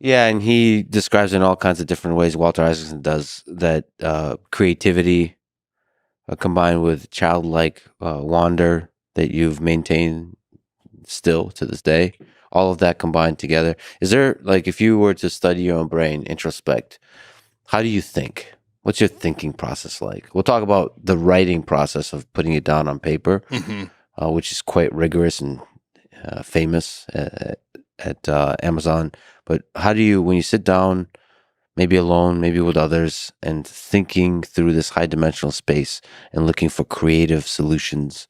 Yeah, and he describes in all kinds of different ways. Walter Isaacson does that creativity combined with childlike wonder that you've maintained still to this day. All of that combined together. Is there, like, if you were to study your own brain, introspect, how do you think? What's your thinking process like? We'll talk about the writing process of putting it down on paper, which is quite rigorous and famous at Amazon. But how do you, when you sit down, maybe alone, maybe with others, and thinking through this high dimensional space and looking for creative solutions,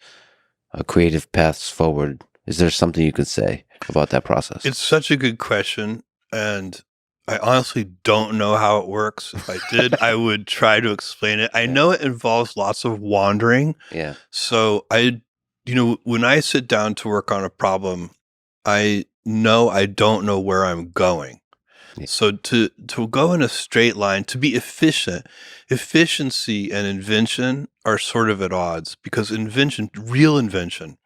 creative paths forward, is there something you could say about that process? It's such a good question, and I honestly don't know how it works. If I did, I would try to explain it. I know it involves lots of wandering. Yeah. So when I sit down to work on a problem, I know I don't know where I'm going. Yeah. So to go in a straight line, to be efficient, efficiency and invention are sort of at odds, because real invention,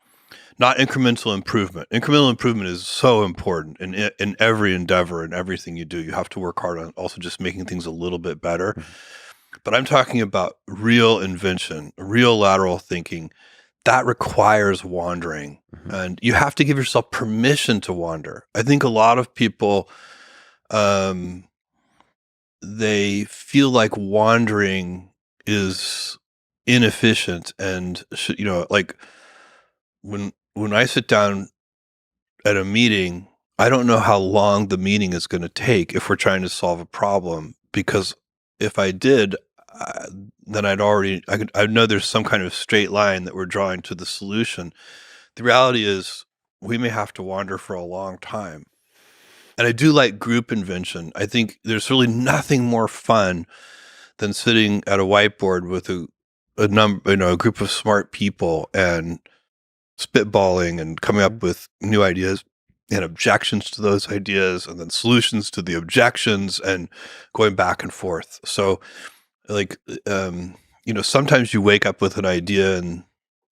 not incremental improvement. Incremental improvement is so important in every endeavor and everything you do. You have to work hard on also just making things a little bit better. But I'm talking about real invention, real lateral thinking. That requires wandering. And you have to give yourself permission to wander. I think a lot of people, they feel like wandering is inefficient and like when I sit down at a meeting, I don't know how long the meeting is going to take if we're trying to solve a problem, because if I did, then I'd know there's some kind of straight line that we're drawing to the solution. The reality is we may have to wander for a long time. And I do like group invention. I think there's really nothing more fun than sitting at a whiteboard with a group of smart people and spitballing and coming up with new ideas and objections to those ideas, and then solutions to the objections, and going back and forth. So like, sometimes you wake up with an idea in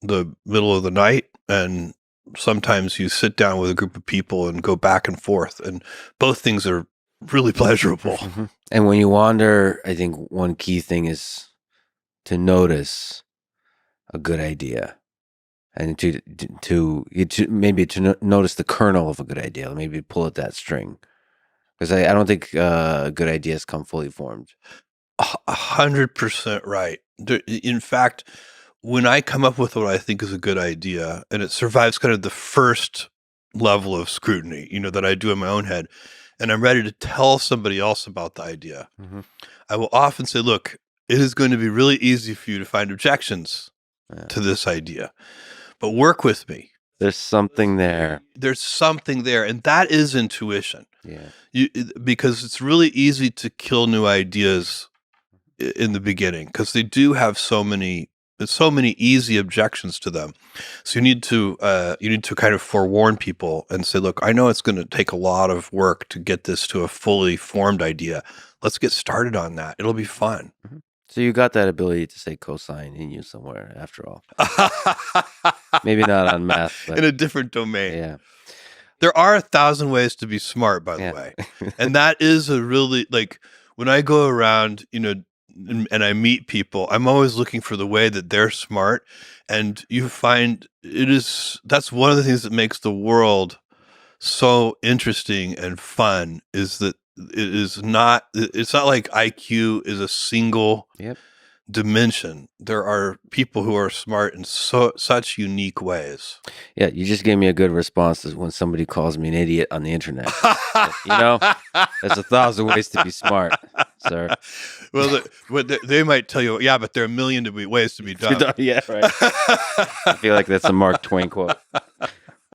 the middle of the night, and sometimes you sit down with a group of people and go back and forth, and both things are really pleasurable. And when you wander, I think one key thing is to notice a good idea, and to notice the kernel of a good idea, maybe pull at that string, because I don't think good ideas come fully formed. 100% right. In fact, when I come up with what I think is a good idea, and it survives kind of the first level of scrutiny, that I do in my own head, and I'm ready to tell somebody else about the idea, I will often say, look, it is going to be really easy for you to find objections to this idea, but work with me. There's something there. There's something there, and that is intuition. Yeah. Because it's really easy to kill new ideas in the beginning, because they do have so many easy objections to them. So you need to kind of forewarn people and say, look, I know it's going to take a lot of work to get this to a fully formed idea. Let's get started on that. It'll be fun. So you got that ability to say cosine in you somewhere, after all. Maybe not on math, but in a different domain. Yeah. There are 1,000 ways to be smart, by the way. And that is a really, like, when I go around, and I meet people, I'm always looking for the way that they're smart. And you find that's one of the things that makes the world so interesting and fun, is that it's not like IQ is a single dimension. There are people who are smart in such unique ways. Yeah, you just gave me a good response to when somebody calls me an idiot on the internet. There's 1,000 ways to be smart, sir. Well, they might tell you, yeah, but there are a million ways to be dumb. Yeah, right. I feel like that's a Mark Twain quote.